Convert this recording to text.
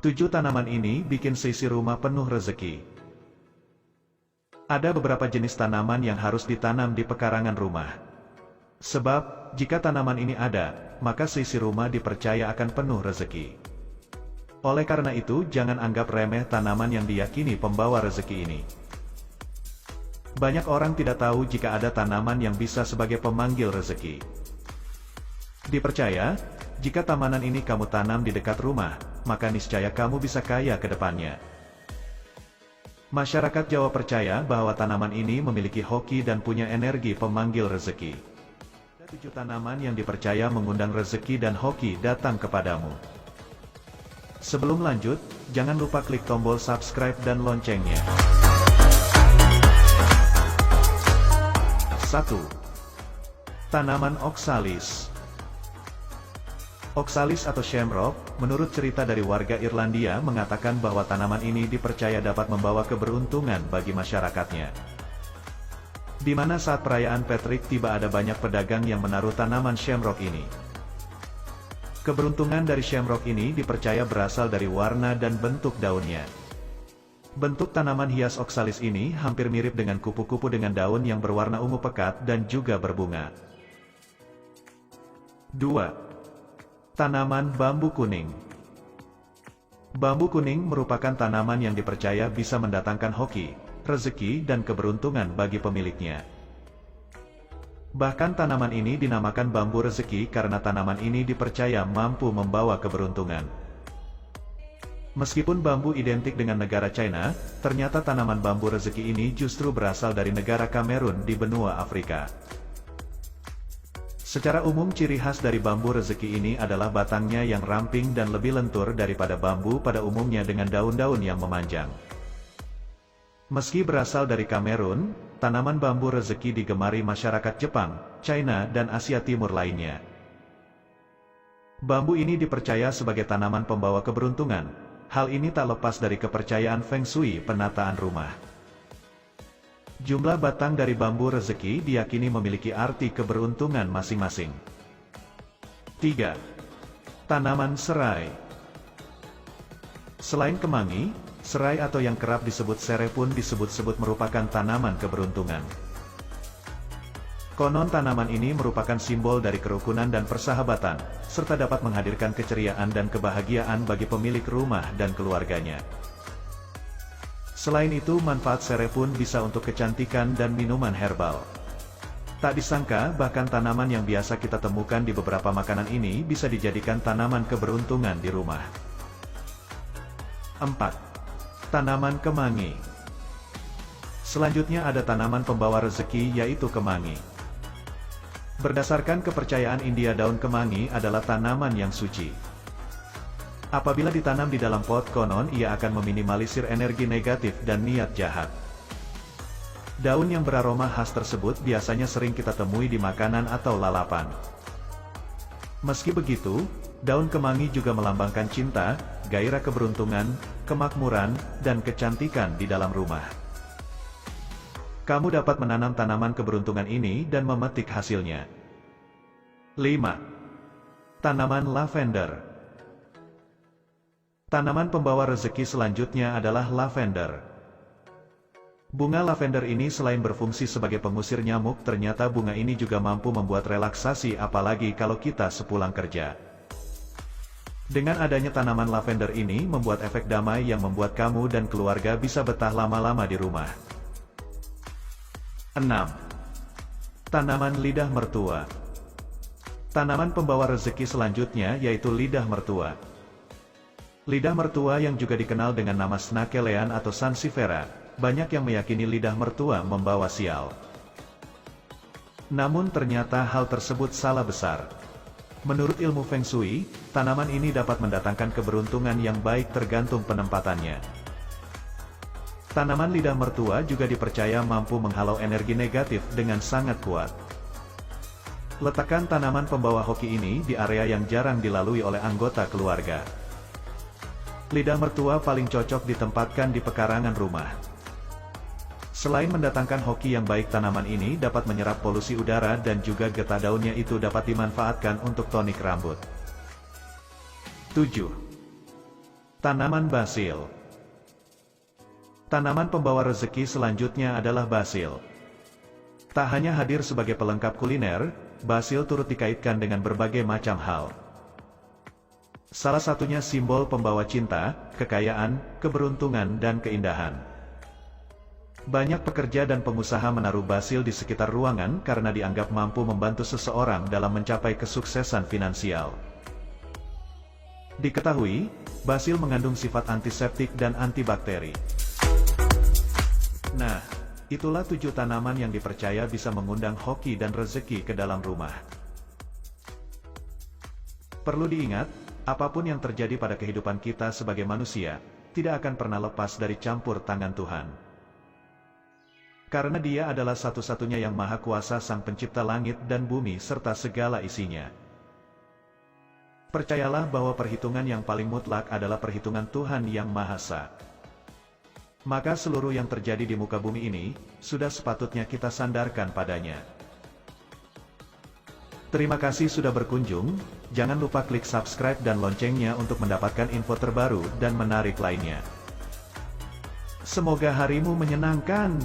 7 tanaman ini bikin seisi rumah penuh rezeki. Ada beberapa jenis tanaman yang harus ditanam di pekarangan rumah. Sebab, jika tanaman ini ada, maka seisi rumah dipercaya akan penuh rezeki. Oleh karena itu, jangan anggap remeh tanaman yang diyakini pembawa rezeki ini. Banyak orang tidak tahu jika ada tanaman yang bisa sebagai pemanggil rezeki. Dipercaya, jika tanaman ini kamu tanam di dekat rumah, maka niscaya kamu bisa kaya ke depannya. Masyarakat Jawa percaya bahwa tanaman ini memiliki hoki dan punya energi pemanggil rezeki. Ada 7 tanaman yang dipercaya mengundang rezeki dan hoki datang kepadamu. Sebelum lanjut, jangan lupa klik tombol subscribe dan loncengnya. 1. Tanaman oksalis. Oksalis atau shamrock, menurut cerita dari warga Irlandia mengatakan bahwa tanaman ini dipercaya dapat membawa keberuntungan bagi masyarakatnya. Di mana saat perayaan Patrick tiba ada banyak pedagang yang menaruh tanaman shamrock ini. Keberuntungan dari shamrock ini dipercaya berasal dari warna dan bentuk daunnya. Bentuk tanaman hias oksalis ini hampir mirip dengan kupu-kupu dengan daun yang berwarna ungu pekat dan juga berbunga. 2. Tanaman bambu kuning. Bambu kuning merupakan tanaman yang dipercaya bisa mendatangkan hoki, rezeki dan keberuntungan bagi pemiliknya. Bahkan tanaman ini dinamakan bambu rezeki karena tanaman ini dipercaya mampu membawa keberuntungan. Meskipun bambu identik dengan negara China, ternyata tanaman bambu rezeki ini justru berasal dari negara Kamerun di benua Afrika. Secara umum ciri khas dari bambu rezeki ini adalah batangnya yang ramping dan lebih lentur daripada bambu pada umumnya dengan daun-daun yang memanjang. Meski berasal dari Kamerun, tanaman bambu rezeki digemari masyarakat Jepang, China dan Asia Timur lainnya. Bambu ini dipercaya sebagai tanaman pembawa keberuntungan. Hal ini tak lepas dari kepercayaan Feng Shui penataan rumah. Jumlah batang dari bambu rezeki diyakini memiliki arti keberuntungan masing-masing. 3. Tanaman serai. Selain kemangi, serai atau yang kerap disebut serai pun disebut-sebut merupakan tanaman keberuntungan. Konon tanaman ini merupakan simbol dari kerukunan dan persahabatan, serta dapat menghadirkan keceriaan dan kebahagiaan bagi pemilik rumah dan keluarganya. Selain itu, manfaat serai pun bisa untuk kecantikan dan minuman herbal. Tak disangka, bahkan tanaman yang biasa kita temukan di beberapa makanan ini bisa dijadikan tanaman keberuntungan di rumah. 4. Tanaman kemangi. Selanjutnya ada tanaman pembawa rezeki yaitu kemangi. Berdasarkan kepercayaan India, daun kemangi adalah tanaman yang suci. Apabila ditanam di dalam pot, konon ia akan meminimalisir energi negatif dan niat jahat. Daun yang beraroma khas tersebut biasanya sering kita temui di makanan atau lalapan. Meski begitu, daun kemangi juga melambangkan cinta, gairah keberuntungan, kemakmuran, dan kecantikan di dalam rumah. Kamu dapat menanam tanaman keberuntungan ini dan memetik hasilnya. 5. Tanaman lavender. Tanaman pembawa rezeki selanjutnya adalah lavender. Bunga lavender ini selain berfungsi sebagai pengusir nyamuk, ternyata bunga ini juga mampu membuat relaksasi apalagi kalau kita sepulang kerja. Dengan adanya tanaman lavender ini membuat efek damai yang membuat kamu dan keluarga bisa betah lama-lama di rumah. 6. Tanaman lidah mertua. Tanaman pembawa rezeki selanjutnya yaitu lidah mertua. Lidah mertua yang juga dikenal dengan nama snakelean atau sansevieria, banyak yang meyakini lidah mertua membawa sial. Namun ternyata hal tersebut salah besar. Menurut ilmu Feng Shui, tanaman ini dapat mendatangkan keberuntungan yang baik tergantung penempatannya. Tanaman lidah mertua juga dipercaya mampu menghalau energi negatif dengan sangat kuat. Letakkan tanaman pembawa hoki ini di area yang jarang dilalui oleh anggota keluarga. Lidah mertua paling cocok ditempatkan di pekarangan rumah. Selain mendatangkan hoki yang baik, tanaman ini dapat menyerap polusi udara dan juga getah daunnya itu dapat dimanfaatkan untuk tonik rambut. 7. Tanaman basil. Tanaman pembawa rezeki selanjutnya adalah basil. Tak hanya hadir sebagai pelengkap kuliner, basil turut dikaitkan dengan berbagai macam hal. Salah satunya simbol pembawa cinta, kekayaan, keberuntungan dan keindahan. Banyak pekerja dan pengusaha menaruh basil di sekitar ruangan karena dianggap mampu membantu seseorang dalam mencapai kesuksesan finansial. Diketahui, basil mengandung sifat antiseptik dan antibakteri. Nah, itulah 7 tanaman yang dipercaya bisa mengundang hoki dan rezeki ke dalam rumah. Perlu diingat, apapun yang terjadi pada kehidupan kita sebagai manusia, tidak akan pernah lepas dari campur tangan Tuhan. Karena Dia adalah satu-satunya yang maha kuasa, Sang Pencipta langit dan bumi serta segala isinya. Percayalah bahwa perhitungan yang paling mutlak adalah perhitungan Tuhan yang Maha Esa. Maka seluruh yang terjadi di muka bumi ini, sudah sepatutnya kita sandarkan padanya. Terima kasih sudah berkunjung, jangan lupa klik subscribe dan loncengnya untuk mendapatkan info terbaru dan menarik lainnya. Semoga harimu menyenangkan.